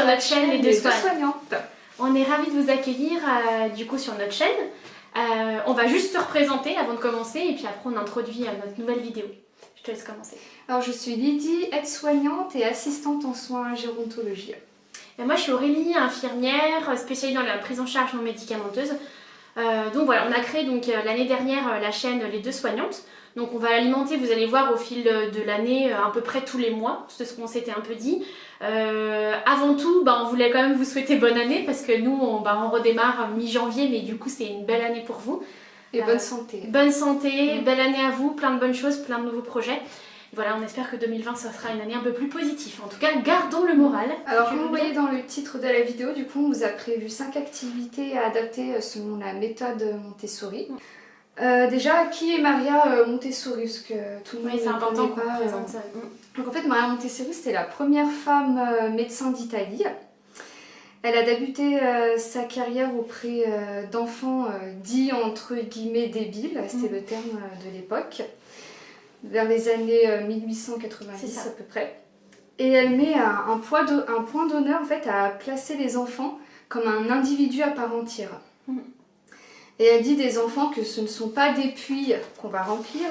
sur notre chaîne Les Deux Soignantes. On est ravis de vous accueillir du coup sur notre chaîne. On va juste se représenter avant de commencer et puis après on introduit notre nouvelle vidéo. Je te laisse commencer. Alors je suis Lydie, aide-soignante et assistante en soins en gérontologie. Et moi je suis Aurélie, infirmière spécialisée dans la prise en charge non médicamenteuse. Donc voilà, on a créé l'année dernière la chaîne Les Deux Soignantes. Donc on va l'alimenter, vous allez voir au fil de l'année à peu près tous les mois, c'est ce qu'on s'était un peu dit. Avant tout, on voulait quand même vous souhaiter bonne année parce que nous on redémarre mi-janvier, mais du coup c'est une belle année pour vous. Et bonne santé. Bonne santé, belle année à vous, plein de bonnes choses, plein de nouveaux projets. Et voilà, on espère que 2020 ça sera une année un peu plus positive. En tout cas, gardons le moral. Alors comme vous voyez dans le titre de la vidéo, du coup on vous a prévu 5 activités à adapter selon la méthode Montessori. Déjà, qui est Maria Montessori? Parce que tout le monde c'est important qu'on pas. Présente. Donc en fait, Maria Montessori, c'était la première femme médecin d'Italie. Elle a débuté sa carrière auprès d'enfants dits entre guillemets débiles, c'était le terme de l'époque, vers les années 1890 à peu près. Et elle met un point d'honneur en fait à placer les enfants comme un individu à part entière. Et elle dit des enfants que ce ne sont pas des puits qu'on va remplir,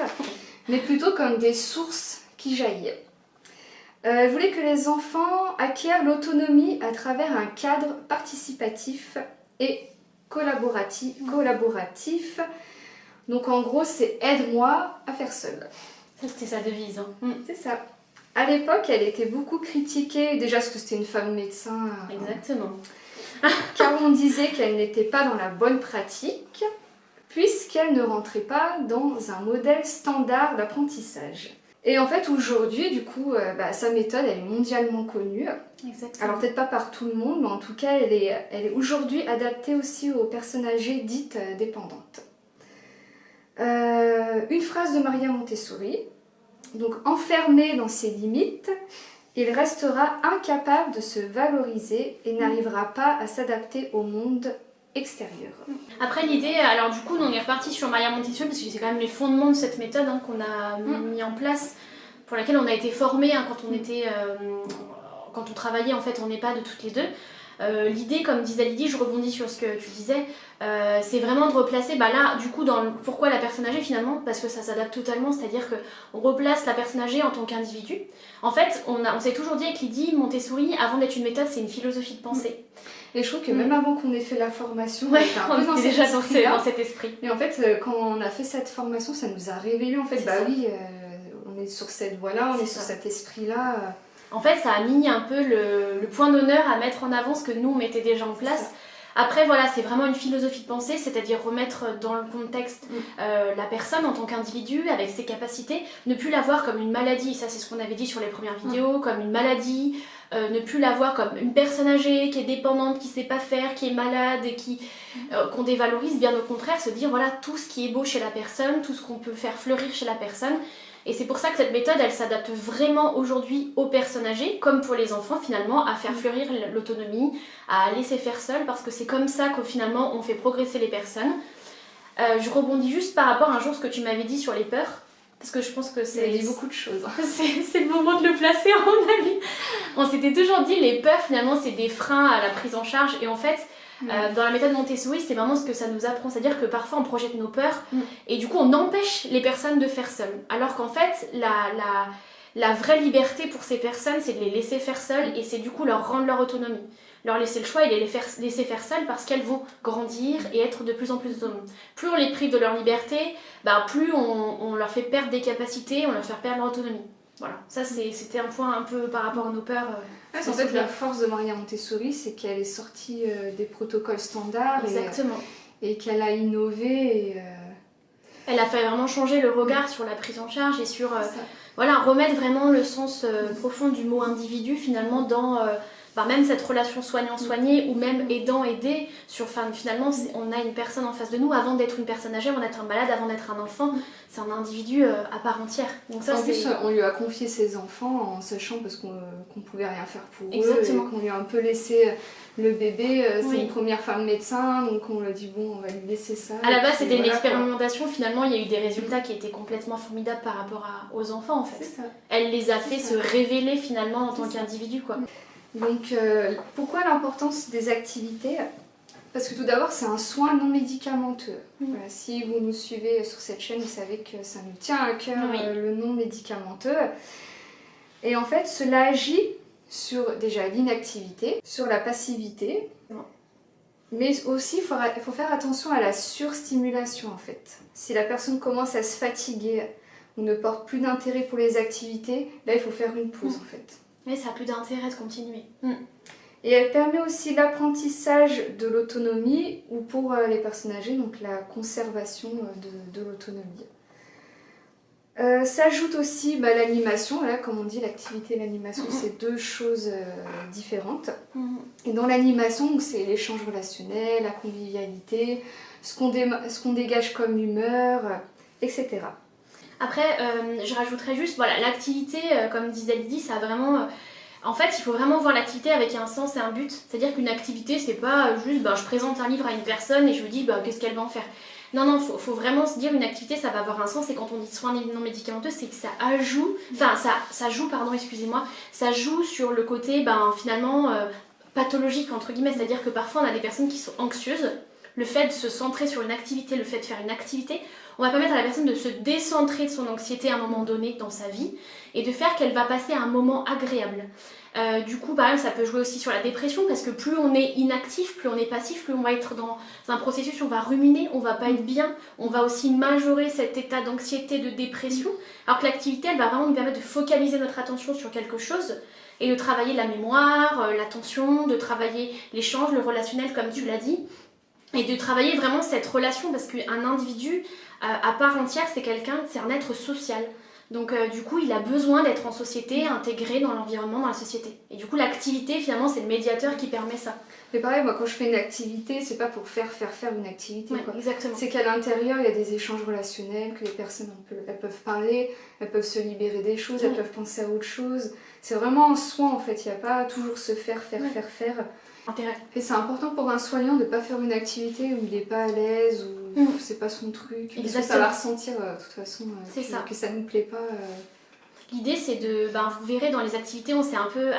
mais plutôt comme des sources qui jaillissent. Elle voulait que les enfants acquièrent l'autonomie à travers un cadre participatif et collaboratif. Donc en gros, c'est aide-moi à faire seul. Ça, c'était sa devise. C'est ça. À l'époque, elle était beaucoup critiquée, déjà parce que c'était une femme médecin. Exactement. Car on disait qu'elle n'était pas dans la bonne pratique, puisqu'elle ne rentrait pas dans un modèle standard d'apprentissage. Et en fait, aujourd'hui, du coup, sa méthode, elle est mondialement connue. Exactement. Alors peut-être pas par tout le monde, mais en tout cas, elle est aujourd'hui adaptée aussi aux personnes âgées dites dépendantes. Une phrase de Maria Montessori. Donc, enfermé dans ses limites, il restera incapable de se valoriser et n'arrivera pas à s'adapter au monde extérieur. Après l'idée, alors du coup on est reparti sur Maria Montessori parce que c'est quand même les fondements de cette méthode qu'on a mis en place, pour laquelle on a été formés quand on travaillait en fait en EHPAD toutes les deux. L'idée, comme disait Lydie, je rebondis sur ce que tu disais, c'est vraiment de replacer, là du coup pourquoi la personne âgée finalement, parce que ça s'adapte totalement, c'est-à-dire qu'on replace la personne âgée en tant qu'individu. En fait, on s'est toujours dit avec Lydie, Montessori, avant d'être une méthode, c'est une philosophie de pensée. Et je trouve que même avant qu'on ait fait la formation, on était déjà dans cet esprit. Et en fait, quand on a fait cette formation, ça nous a révélé en fait, on est sur cette voie-là, on est sur cet esprit-là. En fait, ça a mis un peu le point d'honneur à mettre en avant ce que nous on mettait déjà en place. Après, voilà, c'est vraiment une philosophie de pensée, c'est-à-dire remettre dans le contexte la personne en tant qu'individu, avec ses capacités, ne plus la voir comme une maladie, ça c'est ce qu'on avait dit sur les premières vidéos, comme une maladie, ne plus la voir comme une personne âgée qui est dépendante, qui sait pas faire, qui est malade et qu'on dévalorise, bien au contraire, se dire voilà tout ce qui est beau chez la personne, tout ce qu'on peut faire fleurir chez la personne. Et c'est pour ça que cette méthode, elle s'adapte vraiment aujourd'hui aux personnes âgées, comme pour les enfants finalement, à faire fleurir l'autonomie, à laisser faire seul, parce que c'est comme ça que finalement on fait progresser les personnes. Je rebondis juste par rapport à un jour ce que tu m'avais dit sur les peurs, parce que je pense que c'est... Il y a beaucoup de choses. C'est le moment de le placer à mon avis. On s'était toujours dit, les peurs finalement c'est des freins à la prise en charge, et en fait... dans la méthode Montessori, c'est vraiment ce que ça nous apprend, c'est-à-dire que parfois on projette nos peurs et du coup on empêche les personnes de faire seules. Alors qu'en fait, la vraie liberté pour ces personnes, c'est de les laisser faire seules et c'est du coup leur rendre leur autonomie. Leur laisser le choix et les laisser faire seules parce qu'elles vont grandir et être de plus en plus autonomes. Plus on les prive de leur liberté, plus on leur fait perdre des capacités, on leur fait perdre leur autonomie. Voilà, ça c'était un point un peu par rapport à nos peurs. En fait, la force de Maria Montessori, c'est qu'elle est sortie des protocoles standards. Exactement. Et qu'elle a innové. Elle a fait vraiment changer le regard sur la prise en charge et sur remettre vraiment le sens profond du mot individu finalement dans même cette relation soignant-soigné ou même aidant-aidé. Finalement, on a une personne en face de nous avant d'être une personne âgée, avant d'être un malade, avant d'être un enfant. C'est un individu à part entière. Donc ça, en plus, on lui a confié ses enfants en sachant parce qu'on pouvait rien faire pour Exactement. eux. Et qu'on lui a un peu laissé le bébé. C'est une première femme médecin, donc on lui a dit bon, on va lui laisser ça. À la base, c'était une expérimentation. Finalement, il y a eu des résultats qui étaient complètement formidables par rapport aux enfants en fait. C'est ça. Elle les a fait se révéler finalement en tant qu'individu quoi. Donc pourquoi l'importance des activités? Parce que tout d'abord, c'est un soin non médicamenteux. Voilà, si vous nous suivez sur cette chaîne, vous savez que ça nous tient à cœur le non médicamenteux. Et en fait, cela agit sur déjà l'inactivité, sur la passivité, mais aussi il faut faire attention à la surstimulation en fait. Si la personne commence à se fatiguer ou ne porte plus d'intérêt pour les activités, là il faut faire une pause en fait. Mais ça n'a plus d'intérêt de continuer. Et elle permet aussi l'apprentissage de l'autonomie ou pour les personnes âgées, donc la conservation de l'autonomie. S'ajoute aussi l'animation, là comme on dit l'activité et l'animation c'est deux choses différentes. Et dans l'animation c'est l'échange relationnel, la convivialité, ce qu'on dégage comme humeur, etc. Après je rajouterais juste, voilà, l'activité comme disait Lydie, ça a vraiment... En fait, il faut vraiment voir l'activité avec un sens et un but. C'est-à-dire qu'une activité, c'est pas juste je présente un livre à une personne et je lui dis qu'est-ce qu'elle va en faire. Non, faut vraiment se dire une activité, ça va avoir un sens. Et quand on dit soins non médicamenteux, c'est que ça joue sur le côté finalement pathologique entre guillemets. C'est-à-dire que parfois on a des personnes qui sont anxieuses. Le fait de se centrer sur une activité, le fait de faire une activité, on va permettre à la personne de se décentrer de son anxiété à un moment donné dans sa vie et de faire qu'elle va passer un moment agréable. Du coup, par exemple, ça peut jouer aussi sur la dépression parce que plus on est inactif, plus on est passif, plus on va être dans un processus où on va ruminer, on va pas être bien, on va aussi majorer cet état d'anxiété, de dépression, alors que l'activité, elle va vraiment nous permettre de focaliser notre attention sur quelque chose et de travailler la mémoire, l'attention, de travailler l'échange, le relationnel comme tu l'as dit, et de travailler vraiment cette relation parce qu'un individu à part entière, c'est un être social. Donc du coup, il a besoin d'être en société, intégré dans l'environnement, dans la société. Et du coup, l'activité, finalement, c'est le médiateur qui permet ça. Mais pareil, moi, quand je fais une activité, c'est pas pour faire une activité. Exactement. C'est qu'à l'intérieur, il y a des échanges relationnels, que les personnes, elles peuvent parler, elles peuvent se libérer des choses, elles peuvent penser à autre chose. C'est vraiment un soin, en fait. Il n'y a pas toujours se faire. Intérêt. Et c'est important pour un soignant de ne pas faire une activité où il n'est pas à l'aise, ou c'est pas son truc. Parce que ça va ressentir, de toute façon, que ça ne nous plaît pas. L'idée c'est de, vous verrez dans les activités, on s'est un peu,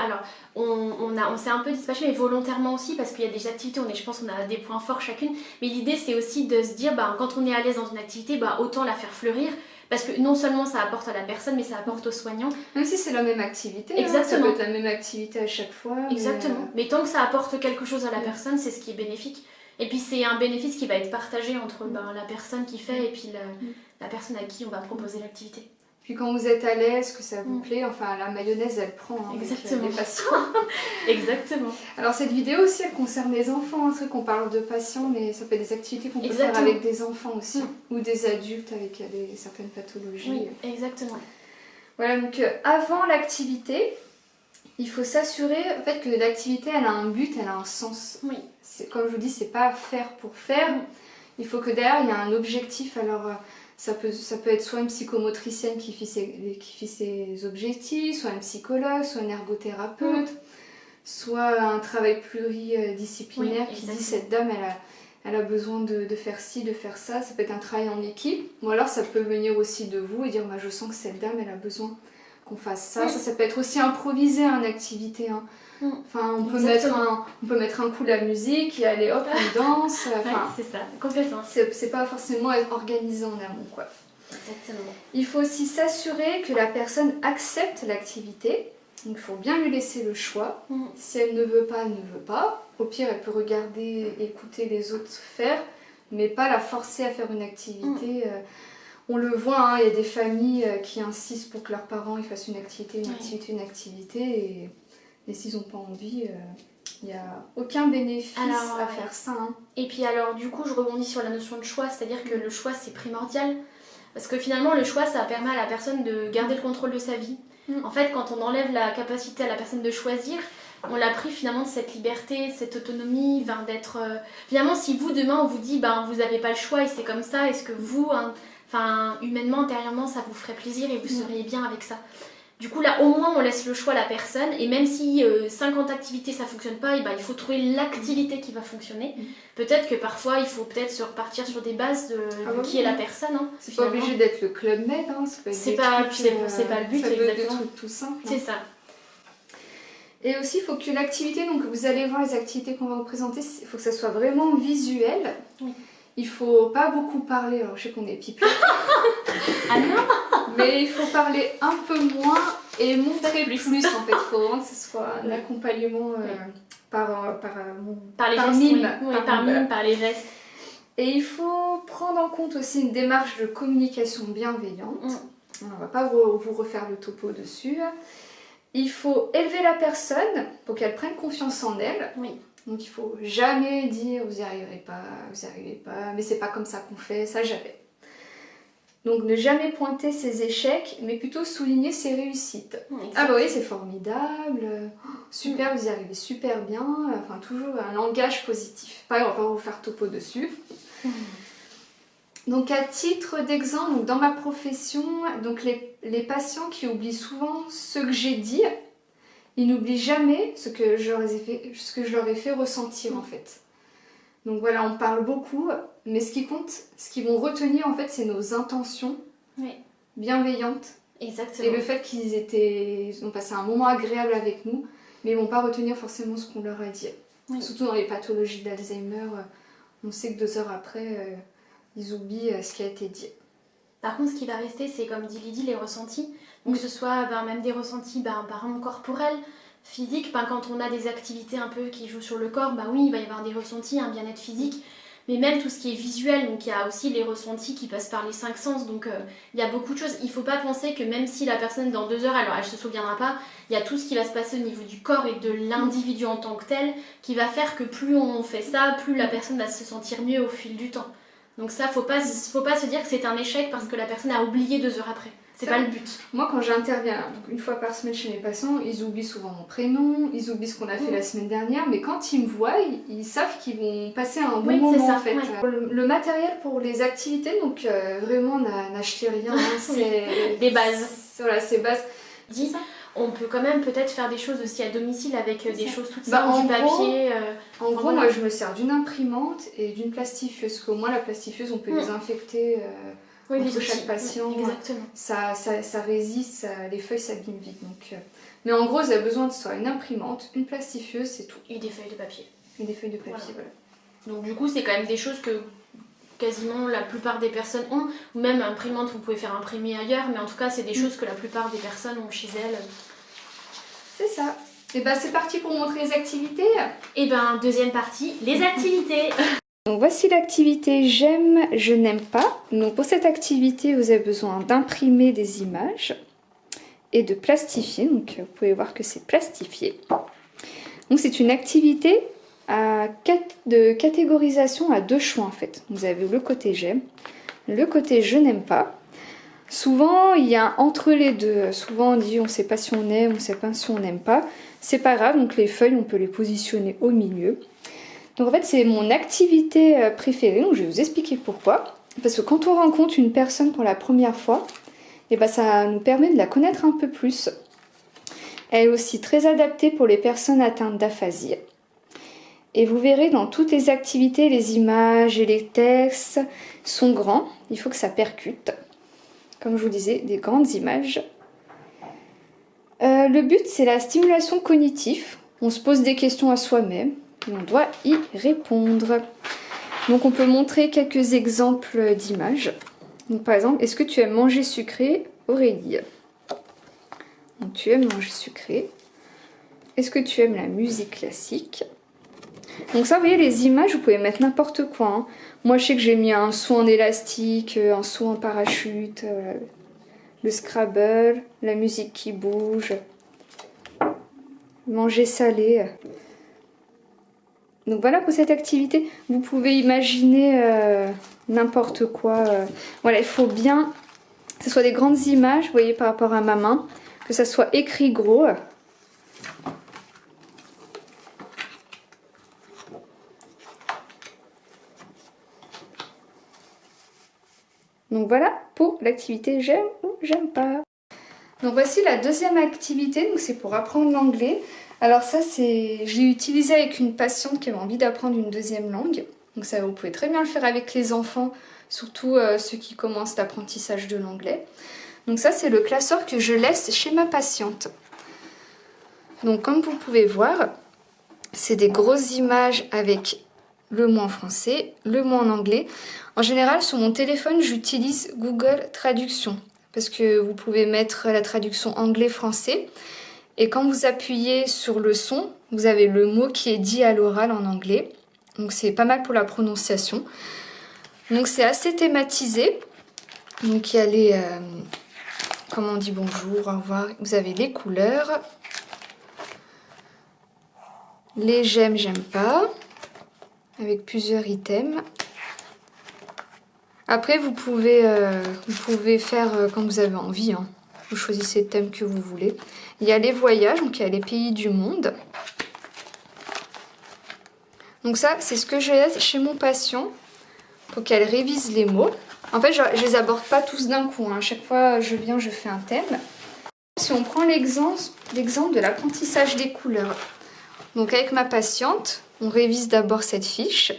on s'est un peu dispatché, mais volontairement aussi, parce qu'il y a des activités, je pense qu'on a des points forts chacune, mais l'idée c'est aussi de se dire, quand on est à l'aise dans une activité, autant la faire fleurir, parce que non seulement ça apporte à la personne, mais ça apporte aux soignants. Même si c'est la même activité, exactement. Ça peut être la même activité à chaque fois. Exactement, mais tant que ça apporte quelque chose à la personne, c'est ce qui est bénéfique. Et puis c'est un bénéfice qui va être partagé entre la personne qui fait et puis la personne à qui on va proposer l'activité. Puis quand vous êtes à l'aise, que ça vous plaît, la mayonnaise elle prend Exactement. Avec les patients. Exactement. Alors cette vidéo aussi elle concerne les enfants, c'est vrai qu'on parle de patients, mais ça peut être des activités qu'on peut faire avec des enfants aussi, ou des adultes avec certaines pathologies. Oui, exactement. Voilà, donc avant l'activité, il faut s'assurer en fait, que l'activité elle a un but, elle a un sens. Oui. Comme je vous dis, c'est pas faire pour faire, il faut que derrière il y a un objectif. Alors ça peut être soit une psychomotricienne qui fixe ses objectifs, soit un psychologue, soit un ergothérapeute, soit un travail pluridisciplinaire qui dit cette dame elle a besoin de faire ci, de faire ça. Ça peut être un travail en équipe, ou alors ça peut venir aussi de vous et dire je sens que cette dame elle a besoin qu'on fasse ça. Ça peut être aussi improvisé en activité. On peut mettre un coup de la musique et aller hop, on danse. C'est ça, complètement. C'est pas forcément être organisé en amont, quoi. Exactement. Il faut aussi s'assurer que la personne accepte l'activité. Donc il faut bien lui laisser le choix. Si elle ne veut pas, elle ne veut pas. Au pire, elle peut regarder, écouter les autres faire, mais pas la forcer à faire une activité. On le voit, il y a des familles qui insistent pour que leurs parents ils fassent une activité, et s'ils n'ont pas envie, il n'y a aucun bénéfice à faire ça. Et puis alors du coup je rebondis sur la notion de choix, c'est-à-dire que le choix c'est primordial, parce que finalement le choix ça permet à la personne de garder le contrôle de sa vie. En fait quand on enlève la capacité à la personne de choisir, on l'a pris finalement de cette liberté, de cette autonomie, d'être... Finalement si vous demain on vous dit vous n'avez pas le choix et c'est comme ça, est-ce que vous, humainement, intérieurement ça vous ferait plaisir et vous seriez bien avec ça? Du coup là au moins on laisse le choix à la personne, et même si 50 activités ça fonctionne pas, il faut trouver l'activité qui va fonctionner. Peut-être que parfois il faut se repartir sur des bases de qui est la personne. C'est pas obligé d'être le Club Med, c'est pas le but, ça peut être exactement. des trucs tout simples. C'est ça. Et aussi, il faut que l'activité, donc vous allez voir les activités qu'on va vous présenter, il faut que ça soit vraiment visuel. Oui. Il faut pas beaucoup parler, alors je sais qu'on est pipi. Ah non. Mais il faut parler un peu moins et montrer plus en fait. Il faut vraiment que ce soit un accompagnement par les gestes, mime. Oui, par mime, par les gestes. Et il faut prendre en compte aussi une démarche de communication bienveillante. On ne va pas vous refaire le topo dessus. Il faut élever la personne pour qu'elle prenne confiance en elle. Oui. Donc il faut jamais dire vous n'y arriverez pas, mais c'est pas comme ça qu'on fait, ça jamais. Donc ne jamais pointer ses échecs, mais plutôt souligner ses réussites. Exactement. Ah bah oui, c'est formidable, super, vous y arrivez super bien, enfin toujours un langage positif. Pareil, on va pas vous faire topo dessus. Donc à titre d'exemple, dans ma profession, donc les patients qui oublient souvent ce que j'ai dit, ils n'oublient jamais ce que je leur ai fait ressentir en fait. Donc voilà, on parle beaucoup, mais ce qui compte, ce qu'ils vont retenir en fait, c'est nos intentions bienveillantes. Exactement. Et le fait qu'ils ont passé un moment agréable avec nous, mais ils ne vont pas retenir forcément ce qu'on leur a dit. Oui. Surtout dans les pathologies d'Alzheimer, on sait que 2 heures après, ils oublient ce qui a été dit. Par contre, ce qui va rester, c'est comme dit Lydie, les ressentis. Donc que ce soit même des ressentis par exemple corporels, physiques. Quand on a des activités un peu qui jouent sur le corps, oui, il va y avoir des ressentis, un bien-être physique. Mais même tout ce qui est visuel, donc il y a aussi les ressentis qui passent par les 5 sens. Donc il y a beaucoup de choses. Il ne faut pas penser que même si la personne dans 2 heures, alors elle ne se souviendra pas, il y a tout ce qui va se passer au niveau du corps et de l'individu en tant que tel qui va faire que plus on fait ça, plus la personne va se sentir mieux au fil du temps. Donc ça, faut pas se dire que c'est un échec parce que la personne a oublié 2 heures après. C'est pas le but. Moi, quand j'interviens une fois par semaine chez mes patients, ils oublient souvent mon prénom, ils oublient ce qu'on a fait la semaine dernière, mais quand ils me voient, ils savent qu'ils vont passer un bon moment en fait. Ouais. Le matériel pour les activités, donc vraiment n'achetez rien, c'est des bases. Voilà, c'est bases. On peut quand même peut-être faire des choses aussi à domicile avec des choses toutes simples, du papier. En gros, moi je me sers d'une imprimante et d'une plastifieuse, parce qu'au moins la plastifieuse on peut désinfecter entre chaque patient. Exactement. Ça résiste, les feuilles s'abîment vite. Donc, mais en gros, vous avez besoin de ça, une imprimante, une plastifieuse, c'est tout. Et des feuilles de papier. Voilà. Donc du coup, c'est quand même des choses que quasiment la plupart des personnes ont, ou même imprimante, vous pouvez faire imprimer ailleurs, mais en tout cas, c'est des choses que la plupart des personnes ont chez elles. C'est ça. Et c'est parti pour montrer les activités. Et deuxième partie, les activités. Donc voici l'activité j'aime, je n'aime pas. Donc pour cette activité, vous avez besoin d'imprimer des images et de plastifier. Donc vous pouvez voir que c'est plastifié. Donc c'est une activité de catégorisation à 2 choix en fait. Vous avez le côté j'aime, le côté je n'aime pas. Souvent il y a entre les deux. Souvent on dit on ne sait pas si on aime, on ne sait pas si on n'aime pas. C'est pas grave, donc les feuilles on peut les positionner au milieu. Donc en fait c'est mon activité préférée, donc je vais vous expliquer pourquoi. Parce que quand on rencontre une personne pour la première fois, ça nous permet de la connaître un peu plus. Elle est aussi très adaptée pour les personnes atteintes d'aphasie. Et vous verrez dans toutes les activités, les images et les textes sont grands. Il faut que ça percute. Comme je vous disais, des grandes images. Le but, c'est la stimulation cognitive. On se pose des questions à soi-même et on doit y répondre. Donc on peut montrer quelques exemples d'images. Donc par exemple, est-ce que tu aimes manger sucré, Aurélie? Donc tu aimes manger sucré. Est-ce que tu aimes la musique classique? Donc ça, vous voyez, les images, vous pouvez mettre n'importe quoi. Hein. Moi, je sais que j'ai mis un saut en élastique, un saut en parachute, le Scrabble, la musique qui bouge, manger salé. Donc voilà pour cette activité. Vous pouvez imaginer n'importe quoi. Voilà, il faut bien que ce soit des grandes images, vous voyez, par rapport à ma main, que ça soit écrit gros. Donc voilà pour l'activité j'aime ou j'aime pas. Donc voici la deuxième activité, donc c'est pour apprendre l'anglais. Alors ça, je l'ai utilisé avec une patiente qui avait envie d'apprendre une deuxième langue. Donc ça, vous pouvez très bien le faire avec les enfants, surtout ceux qui commencent l'apprentissage de l'anglais. Donc ça, c'est le classeur que je laisse chez ma patiente. Donc comme vous pouvez voir, c'est des grosses images avec le mot en français, le mot en anglais. En général, sur mon téléphone, j'utilise Google Traduction parce que vous pouvez mettre la traduction anglais-français. Et quand vous appuyez sur le son, vous avez le mot qui est dit à l'oral en anglais. Donc c'est pas mal pour la prononciation. Donc c'est assez thématisé. Donc il y a les... comment on dit bonjour, au revoir. Vous avez les couleurs. Les j'aime, j'aime pas. Avec plusieurs items. Après vous pouvez faire comme vous avez envie. Hein. Vous choisissez le thème que vous voulez. Il y a les voyages, donc il y a les pays du monde. Donc ça, c'est ce que je laisse chez mon patient pour qu'elle révise les mots. En fait, je les aborde pas tous d'un coup. Hein. À chaque fois, je viens, je fais un thème. Si on prend l'exemple de l'apprentissage des couleurs. Donc avec ma patiente, on révise d'abord cette fiche.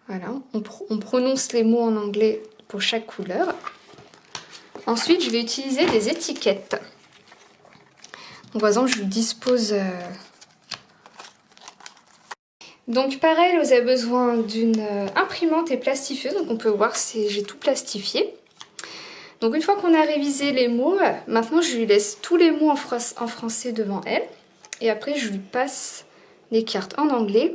Voilà, on prononce les mots en anglais pour chaque couleur. Ensuite, je vais utiliser des étiquettes. Donc, par exemple, je lui dispose... Donc pareil, vous avez besoin d'une imprimante et plastifieuse. Donc on peut voir si j'ai tout plastifié. Donc une fois qu'on a révisé les mots, maintenant je lui laisse tous les mots en français devant elle. Et après je lui passe les cartes en anglais.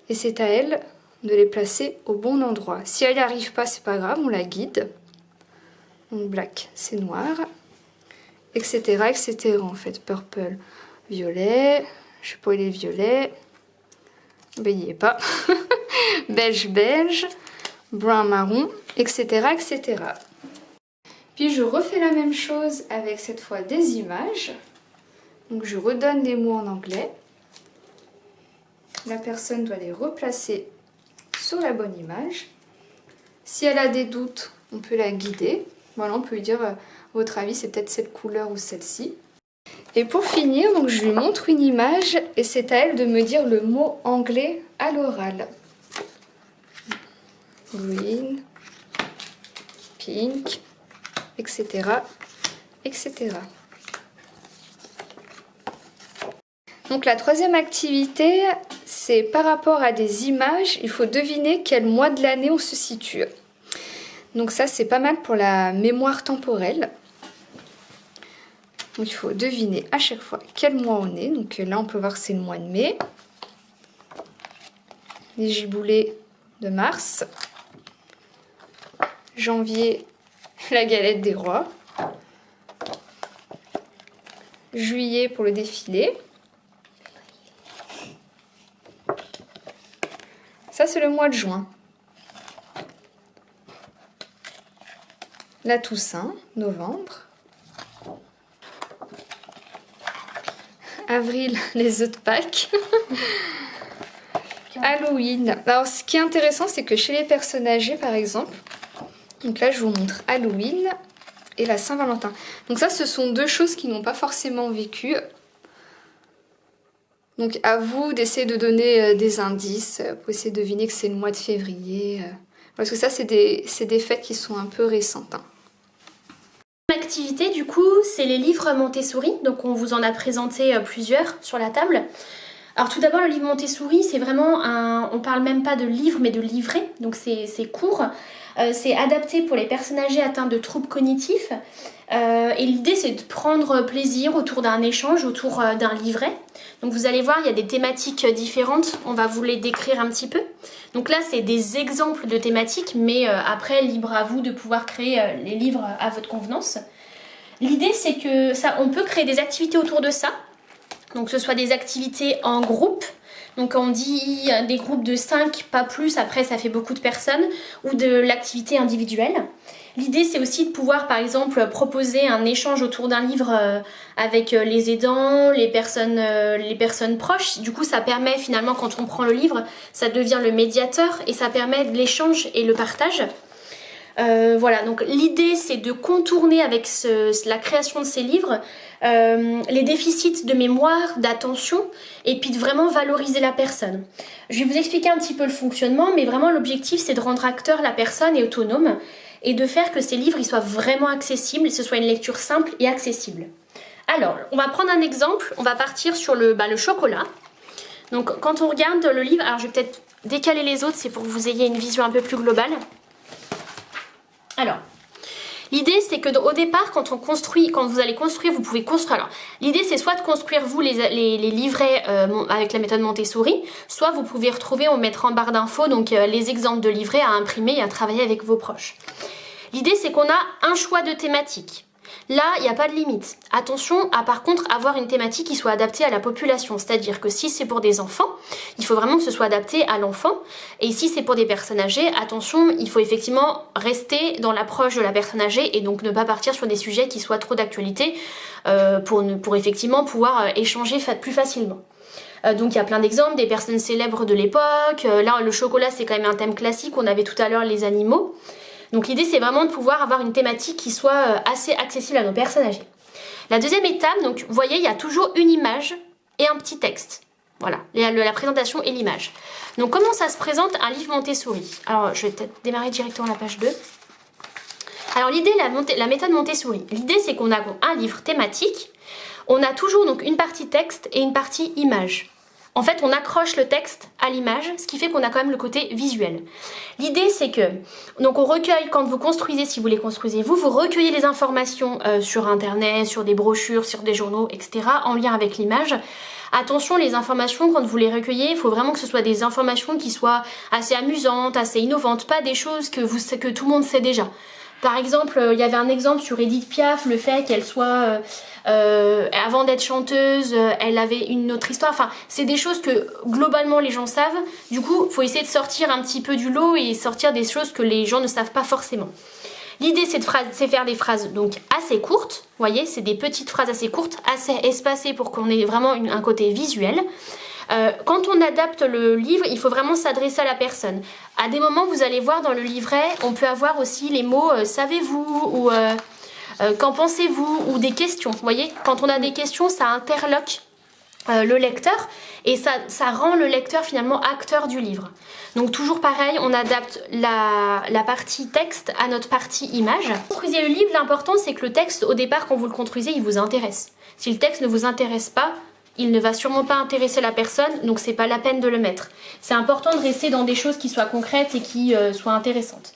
Et c'est à elle de les placer au bon endroit. Si elle n'y arrive pas, c'est pas grave, on la guide. Donc black, c'est noir. Etc. etc. en fait. Purple, violet. Je sais pas, il est violet. Ben, il n'y est pas. Beige, beige. Brun, marron. Etc. etc. Puis je refais la même chose avec cette fois des images. Donc je redonne les mots en anglais. La personne doit les replacer sur la bonne image. Si elle a des doutes, on peut la guider. Voilà, on peut lui dire, à votre avis, c'est peut-être cette couleur ou celle-ci. Et pour finir, donc je lui montre une image et c'est à elle de me dire le mot anglais à l'oral. Green, pink, etc. etc. Donc la troisième activité, c'est par rapport à des images, il faut deviner quel mois de l'année on se situe. Donc ça c'est pas mal pour la mémoire temporelle. Donc il faut deviner à chaque fois quel mois on est. Donc là on peut voir que c'est le mois de mai. Les giboulées de mars. Janvier, la galette des rois. Juillet pour le défilé. Ça c'est le mois de juin. La Toussaint, novembre. Avril, les œufs de Pâques. Halloween. Alors ce qui est intéressant, c'est que chez les personnes âgées par exemple, donc là je vous montre Halloween et la Saint-Valentin. Donc ça ce sont deux choses qui n'ont pas forcément vécu. Donc à vous d'essayer de donner des indices pour essayer de deviner que c'est le mois de février. Parce que ça c'est des fêtes qui sont un peu récentes. Hein. L'activité du coup c'est les livres Montessori, donc on vous en a présenté plusieurs sur la table. Alors tout d'abord le livre Montessori c'est vraiment on parle même pas de livre mais de livret, donc c'est court, c'est adapté pour les personnes âgées atteintes de troubles cognitifs et l'idée c'est de prendre plaisir autour d'un échange, autour d'un livret. Donc vous allez voir il y a des thématiques différentes, on va vous les décrire un petit peu. Donc là c'est des exemples de thématiques mais après libre à vous de pouvoir créer les livres à votre convenance. L'idée c'est que on peut créer des activités autour de ça. Donc que ce soit des activités en groupe, donc on dit des groupes de 5, pas plus, après ça fait beaucoup de personnes, ou de l'activité individuelle. L'idée c'est aussi de pouvoir par exemple proposer un échange autour d'un livre avec les aidants, les personnes proches. Du coup ça permet finalement quand on prend le livre, ça devient le médiateur et ça permet de l'échange et le partage. Voilà, donc l'idée c'est de contourner avec la création de ces livres les déficits de mémoire, d'attention et puis de vraiment valoriser la personne. Je vais vous expliquer un petit peu le fonctionnement mais vraiment l'objectif c'est de rendre acteur la personne et autonome et de faire que ces livres ils soient vraiment accessibles et que ce soit une lecture simple et accessible. Alors, on va prendre un exemple, on va partir sur le chocolat. Donc quand on regarde le livre, alors je vais peut-être décaler les autres, c'est pour que vous ayez une vision un peu plus globale. Alors, l'idée c'est que au départ, quand vous allez construire, vous pouvez construire. Alors, l'idée c'est soit de construire vous les livrets avec la méthode Montessori, soit vous pouvez retrouver, on mettra en barre d'infos, donc les exemples de livrets à imprimer et à travailler avec vos proches. L'idée c'est qu'on a un choix de thématique. Là, il n'y a pas de limite. Attention à par contre avoir une thématique qui soit adaptée à la population. C'est-à-dire que si c'est pour des enfants, il faut vraiment que ce soit adapté à l'enfant. Et si c'est pour des personnes âgées, attention, il faut effectivement rester dans l'approche de la personne âgée et donc ne pas partir sur des sujets qui soient trop d'actualité pour effectivement pouvoir échanger plus facilement. Donc il y a plein d'exemples, des personnes célèbres de l'époque. Là, le chocolat, c'est quand même un thème classique. On avait tout à l'heure les animaux. Donc l'idée c'est vraiment de pouvoir avoir une thématique qui soit assez accessible à nos personnes âgées. La deuxième étape, donc vous voyez il y a toujours une image et un petit texte. Voilà, la présentation et l'image. Donc comment ça se présente un livre Montessori? Alors je vais peut-être démarrer directement la page 2. Alors l'idée, la méthode Montessori, l'idée c'est qu'on a un livre thématique, on a toujours donc une partie texte et une partie image. En fait, on accroche le texte à l'image, ce qui fait qu'on a quand même le côté visuel. L'idée, c'est que, donc on recueille, quand vous construisez, si vous les construisez vous recueillez les informations sur internet, sur des brochures, sur des journaux, etc., en lien avec l'image. Attention, les informations, quand vous les recueillez, il faut vraiment que ce soit des informations qui soient assez amusantes, assez innovantes, pas des choses que tout le monde sait déjà. Par exemple, il y avait un exemple sur Edith Piaf, le fait qu'elle soit, avant d'être chanteuse, elle avait une autre histoire. Enfin, c'est des choses que globalement les gens savent. Du coup, il faut essayer de sortir un petit peu du lot et sortir des choses que les gens ne savent pas forcément. L'idée, c'est de faire des phrases donc assez courtes. Vous voyez, c'est des petites phrases assez courtes, assez espacées pour qu'on ait vraiment un côté visuel. Quand on adapte le livre, il faut vraiment s'adresser à la personne. À des moments, vous allez voir dans le livret, on peut avoir aussi les mots savez-vous ou qu'en pensez-vous ou des questions. Vous voyez, quand on a des questions, ça interloque le lecteur et ça rend le lecteur finalement acteur du livre. Donc toujours pareil, on adapte la partie texte à notre partie image. Quand vous construisez le livre, l'important c'est que le texte, au départ, quand vous le construisez, il vous intéresse. Si le texte ne vous intéresse pas, il ne va sûrement pas intéresser la personne, donc c'est pas la peine de le mettre. C'est important de rester dans des choses qui soient concrètes et qui soient intéressantes.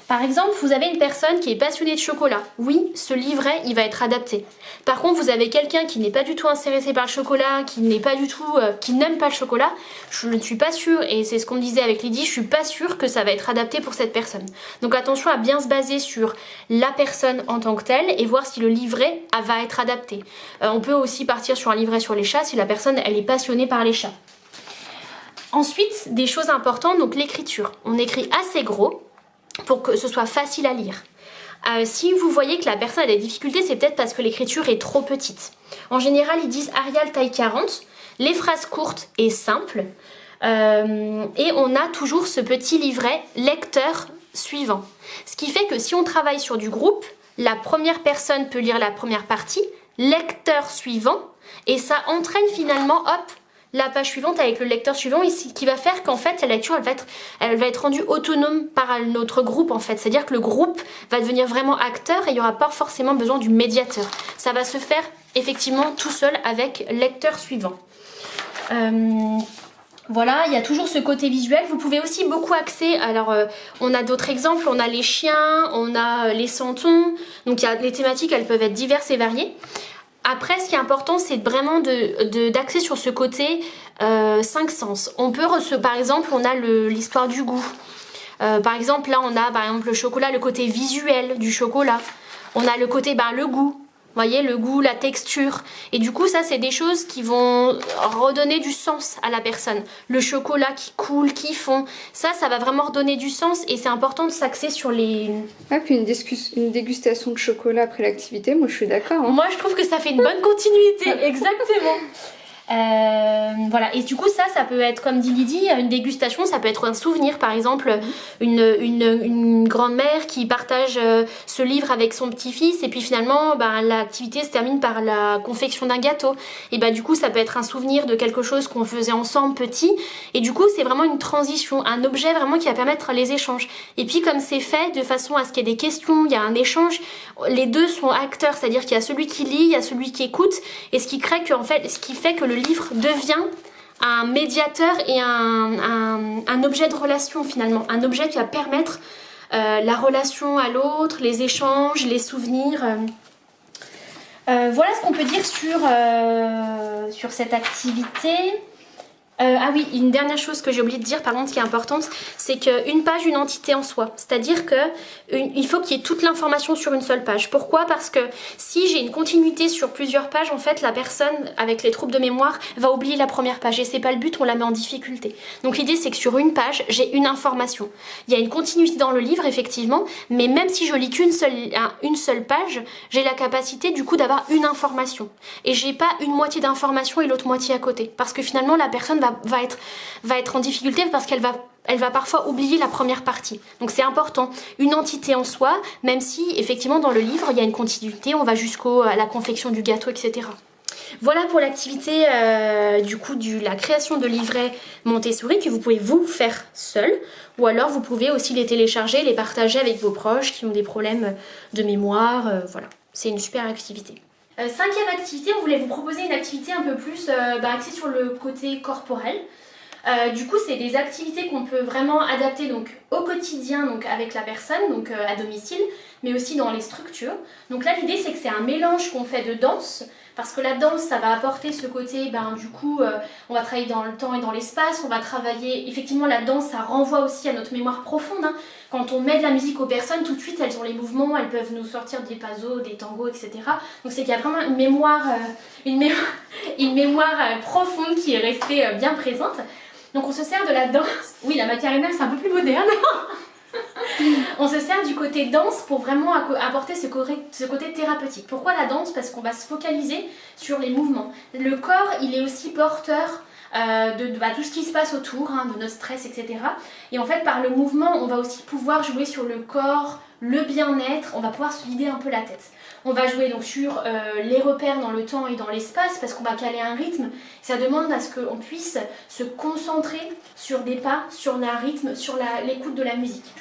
Par exemple, vous avez une personne qui est passionnée de chocolat. Oui, ce livret, il va être adapté. Par contre, vous avez quelqu'un qui n'est pas du tout intéressé par le chocolat, qui n'aime pas le chocolat. Je ne suis pas sûre, et c'est ce qu'on me disait avec Lydie, je suis pas sûre que ça va être adapté pour cette personne. Donc attention à bien se baser sur la personne en tant que telle et voir si le livret va être adapté. On peut aussi partir sur un livret sur les chats si la personne elle est passionnée par les chats. Ensuite, des choses importantes, donc l'écriture. On écrit assez gros pour que ce soit facile à lire. Si vous voyez que la personne a des difficultés, c'est peut-être parce que l'écriture est trop petite. En général, ils disent Arial taille 40, les phrases courtes et simples, et on a toujours ce petit livret lecteur suivant. Ce qui fait que si on travaille sur du groupe, la première personne peut lire la première partie, lecteur suivant, et ça entraîne finalement, hop, la page suivante avec le lecteur suivant, qui va faire qu'en fait la lecture elle va être rendue autonome par notre groupe en fait. C'est-à-dire que le groupe va devenir vraiment acteur et il n'y aura pas forcément besoin du médiateur. Ça va se faire effectivement tout seul avec lecteur suivant. Voilà, il y a toujours ce côté visuel. Vous pouvez aussi beaucoup axer. Alors, on a d'autres exemples. On a les chiens, on a les santons. Donc, les thématiques, elles peuvent être diverses et variées. Après, ce qui est important, c'est vraiment d'axer sur ce côté 5 sens. On peut par exemple, on a l'histoire du goût. Par exemple, là, on a par exemple le chocolat, le côté visuel du chocolat. On a le côté, le goût. Vous voyez, le goût, la texture. Et du coup, ça, c'est des choses qui vont redonner du sens à la personne. Le chocolat qui coule, qui fond. Ça va vraiment redonner du sens. Et c'est important de s'axer sur les... Ah, puis une dégustation de chocolat après l'activité, moi, je suis d'accord. Hein. Moi, je trouve que ça fait une bonne continuité. Exactement. Voilà, et du coup ça peut être, comme dit Lydie, une dégustation, ça peut être un souvenir, par exemple une grand-mère qui partage ce livre avec son petit-fils et puis finalement l'activité se termine par la confection d'un gâteau, et du coup ça peut être un souvenir de quelque chose qu'on faisait ensemble petit, et du coup c'est vraiment une transition, un objet vraiment qui va permettre les échanges. Et puis comme c'est fait de façon à ce qu'il y ait des questions, il y a un échange, les deux sont acteurs, c'est-à-dire qu'il y a celui qui lit, il y a celui qui écoute, et ce qui fait que le livre devient un médiateur et un objet de relation finalement, un objet qui va permettre la relation à l'autre, les échanges, les souvenirs. Voilà ce qu'on peut dire sur cette activité. Ah oui, une dernière chose que j'ai oublié de dire par contre qui est importante, c'est qu'une page, une entité en soi. C'est-à-dire qu'il faut qu'il y ait toute l'information sur une seule page. Pourquoi ? Parce que si j'ai une continuité sur plusieurs pages, en fait, la personne avec les troubles de mémoire va oublier la première page. Et c'est pas le but, on la met en difficulté. Donc l'idée, c'est que sur une page, j'ai une information. Il y a une continuité dans le livre, effectivement, mais même si je lis qu'une seule page, j'ai la capacité du coup d'avoir une information. Et j'ai pas une moitié d'information et l'autre moitié à côté. Parce que finalement, la personne va être en difficulté parce qu'elle va parfois oublier la première partie. Donc c'est important, une entité en soi, même si effectivement dans le livre il y a une continuité, on va jusqu'à la confection du gâteau, etc. Voilà pour l'activité du coup la création de livrets Montessori que vous pouvez vous faire seul, ou alors vous pouvez aussi les télécharger, les partager avec vos proches qui ont des problèmes de mémoire, voilà, c'est une super activité. Cinquième activité, on voulait vous proposer une activité un peu plus axée sur le côté corporel. Du coup, c'est des activités qu'on peut vraiment adapter donc, au quotidien donc, avec la personne, donc à domicile, mais aussi dans les structures. Donc là, l'idée, c'est que c'est un mélange qu'on fait de danse, parce que la danse, ça va apporter ce côté, du coup, on va travailler dans le temps et dans l'espace, on va travailler, effectivement, la danse, ça renvoie aussi à notre mémoire profonde, hein. Quand on met de la musique aux personnes, tout de suite, elles ont les mouvements, elles peuvent nous sortir des pazos, des tangos, etc. Donc c'est qu'il y a vraiment une mémoire profonde qui est restée bien présente. Donc on se sert de la danse. Oui, la Macarena, c'est un peu plus moderne. On se sert du côté danse pour vraiment apporter ce côté thérapeutique. Pourquoi la danse ? Parce qu'on va se focaliser sur les mouvements. Le corps, il est aussi porteur de tout ce qui se passe autour, hein, de notre stress, etc. Et en fait, par le mouvement, on va aussi pouvoir jouer sur le corps, le bien-être, on va pouvoir se vider un peu la tête. On va jouer donc sur les repères dans le temps et dans l'espace parce qu'on va caler un rythme. Ça demande à ce qu'on puisse se concentrer sur des pas, sur un rythme, sur l'écoute de la musique.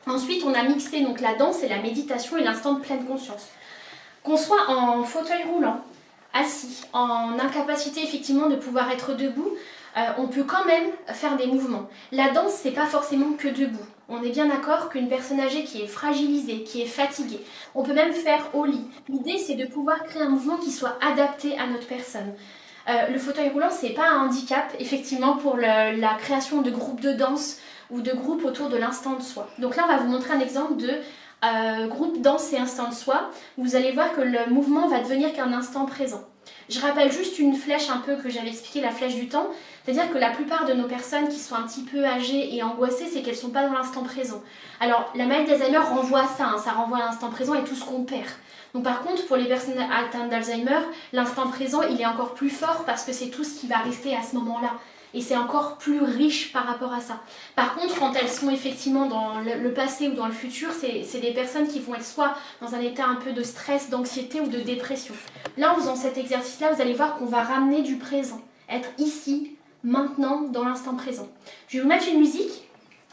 Ensuite, on a mixé donc la danse et la méditation et l'instant de pleine conscience. Qu'on soit en fauteuil roulant, assis, en incapacité effectivement de pouvoir être debout, on peut quand même faire des mouvements. La danse, c'est pas forcément que debout. On est bien d'accord qu'une personne âgée qui est fragilisée, qui est fatiguée, on peut même faire au lit. L'idée, c'est de pouvoir créer un mouvement qui soit adapté à notre personne. Le fauteuil roulant, c'est pas un handicap, effectivement, pour la création de groupes de danse ou de groupes autour de l'instant de soi. Donc là, on va vous montrer un exemple de groupe danse et instant de soi. Vous allez voir que le mouvement va devenir qu'un instant présent. Je rappelle juste une flèche un peu que j'avais expliqué, la flèche du temps. C'est-à-dire que la plupart de nos personnes qui sont un petit peu âgées et angoissées, c'est qu'elles ne sont pas dans l'instant présent. Alors, la maladie d'Alzheimer renvoie à ça, hein, ça renvoie à l'instant présent et tout ce qu'on perd. Donc par contre, pour les personnes atteintes d'Alzheimer, l'instant présent, il est encore plus fort parce que c'est tout ce qui va rester à ce moment-là. Et c'est encore plus riche par rapport à ça. Par contre, quand elles sont effectivement dans le passé ou dans le futur, c'est des personnes qui vont être soit dans un état un peu de stress, d'anxiété ou de dépression. Là, en faisant cet exercice-là, vous allez voir qu'on va ramener du présent. Être ici, maintenant, dans l'instant présent. Je vais vous mettre une musique.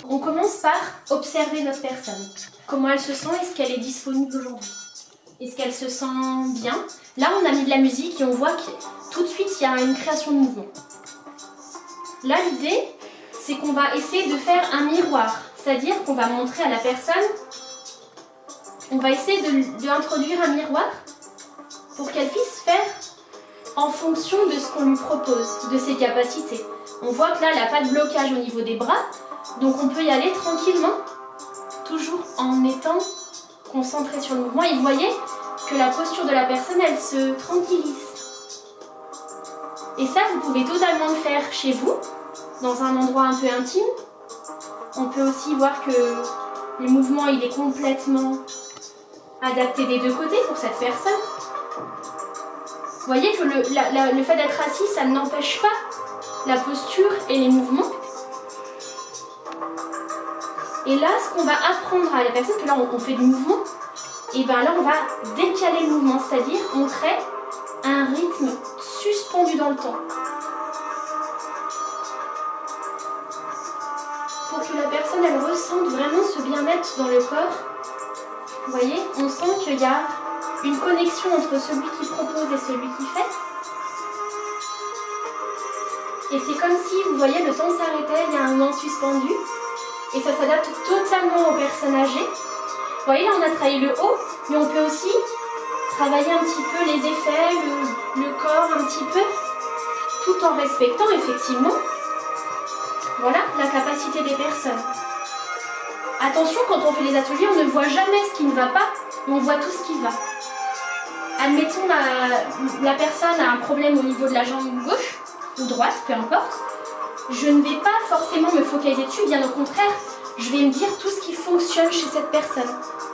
On commence par observer notre personne. Comment elle se sent, est-ce qu'elle est disponible aujourd'hui ? Est-ce qu'elle se sent bien ? Là, on a mis de la musique et on voit que tout de suite, il y a une création de mouvement. Là, l'idée, c'est qu'on va essayer de faire un miroir. C'est-à-dire qu'on va montrer à la personne, on va essayer d'introduire un miroir pour qu'elle puisse faire en fonction de ce qu'on lui propose, de ses capacités. On voit que là, elle n'a pas de blocage au niveau des bras, donc on peut y aller tranquillement, toujours en étant concentré sur le mouvement. Et vous voyez que la posture de la personne, elle se tranquillise. Et ça, vous pouvez totalement le faire chez vous, dans un endroit un peu intime. On peut aussi voir que le mouvement, il est complètement adapté des deux côtés pour cette personne. voyez que le fait d'être assis, ça n'empêche pas la posture et les mouvements. Et là, ce qu'on va apprendre à la personne, que là on fait du mouvement, et bien là on va décaler le mouvement, c'est-à-dire on crée un rythme suspendu dans le temps. Pour que la personne elle ressente vraiment ce bien-être dans le corps. Vous voyez, on sent qu'il y a une connexion entre celui qui propose et celui qui fait. Et c'est comme si, vous voyez, le temps s'arrêtait, il y a un moment suspendu. Et ça s'adapte totalement aux personnes âgées. Vous voyez, là on a travaillé le haut, mais on peut aussi travailler un petit peu les effets, le corps un petit peu, tout en respectant effectivement, voilà, la capacité des personnes. Attention, quand on fait les ateliers, on ne voit jamais ce qui ne va pas, mais on voit tout ce qui va. Admettons, la personne a un problème au niveau de la jambe gauche ou droite, peu importe. Je ne vais pas forcément me focaliser dessus, bien au contraire, je vais me dire tout ce qui fonctionne chez cette personne.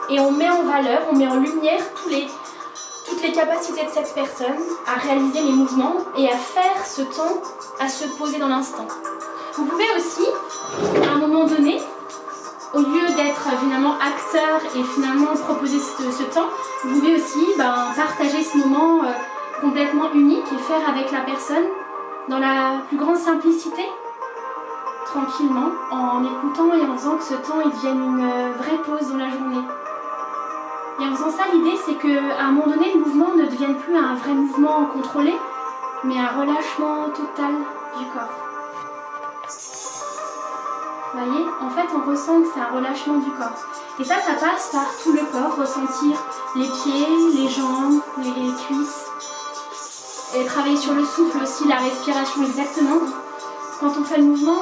Et on met en valeur, on met en lumière toutes les capacités de cette personne à réaliser les mouvements et à faire ce temps, à se poser dans l'instant. Vous pouvez aussi, à un moment donné, au lieu d'être finalement acteur et finalement proposer ce temps, vous pouvez aussi partager ce moment complètement unique et faire avec la personne dans la plus grande simplicité, tranquillement, en écoutant et en faisant que ce temps il devienne une vraie pause dans la journée. Et en faisant ça, l'idée c'est qu'à un moment donné, le mouvement ne devienne plus un vrai mouvement contrôlé, mais un relâchement total du corps. Vous voyez, en fait on ressent que c'est un relâchement du corps. Et ça passe par tout le corps, ressentir les pieds, les jambes, les cuisses. Et travailler sur le souffle aussi, la respiration exactement. Quand on fait le mouvement,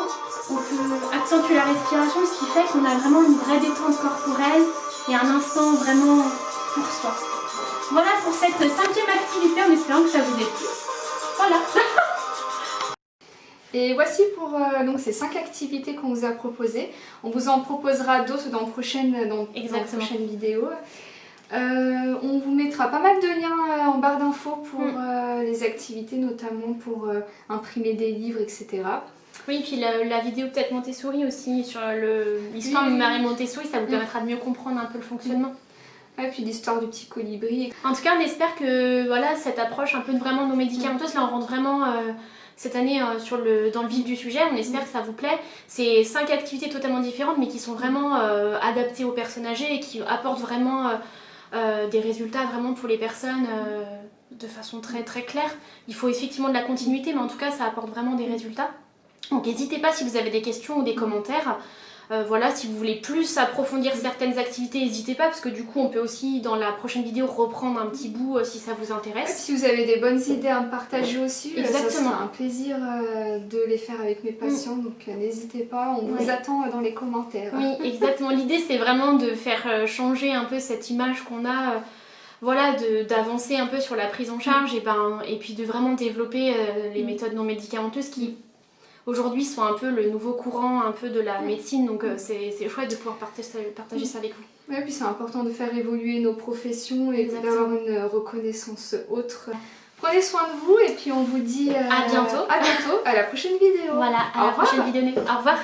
on peut accentuer la respiration, ce qui fait qu'on a vraiment une vraie détente corporelle et un instant vraiment pour soi. Voilà pour cette 5e activité, en espérant que ça vous ait plu. Voilà. Et voici pour donc ces 5 activités qu'on vous a proposées. On vous en proposera d'autres dans prochaines vidéos. On vous mettra pas mal de liens en barre d'infos pour les activités, notamment pour imprimer des livres, etc. Oui, puis la vidéo peut-être Montessori aussi, sur l'histoire de Marie Montessori, ça vous permettra de mieux comprendre un peu le fonctionnement. Ouais, puis l'histoire du petit colibri. En tout cas, on espère que voilà, cette approche un peu vraiment non médicamenteuse, là on rentre vraiment cette année dans le vif du sujet, on espère que ça vous plaît. C'est 5 activités totalement différentes, mais qui sont vraiment adaptées aux personnes âgées et qui apportent vraiment des résultats vraiment pour les personnes de façon très très claire. Il faut effectivement de la continuité, mais en tout cas ça apporte vraiment des résultats. Donc n'hésitez pas si vous avez des questions ou des commentaires. Voilà, si vous voulez plus approfondir certaines activités, n'hésitez pas, parce que du coup on peut aussi dans la prochaine vidéo reprendre un petit bout si ça vous intéresse. Si vous avez des bonnes idées à me partager aussi, exactement. Ça sera un plaisir de les faire avec mes patients, donc n'hésitez pas, on vous attend dans les commentaires. Oui, exactement. L'idée c'est vraiment de faire changer un peu cette image qu'on a, voilà, d'avancer un peu sur la prise en charge et puis de vraiment développer les méthodes non médicamenteuses qui aujourd'hui sont un peu le nouveau courant un peu de la médecine, donc c'est chouette de pouvoir partager ça avec vous. Oui, puis c'est important de faire évoluer nos professions et d'avoir une reconnaissance autre. Prenez soin de vous et puis on vous dit à bientôt. À bientôt, à la prochaine vidéo. Voilà, à la prochaine vidéo. Au revoir.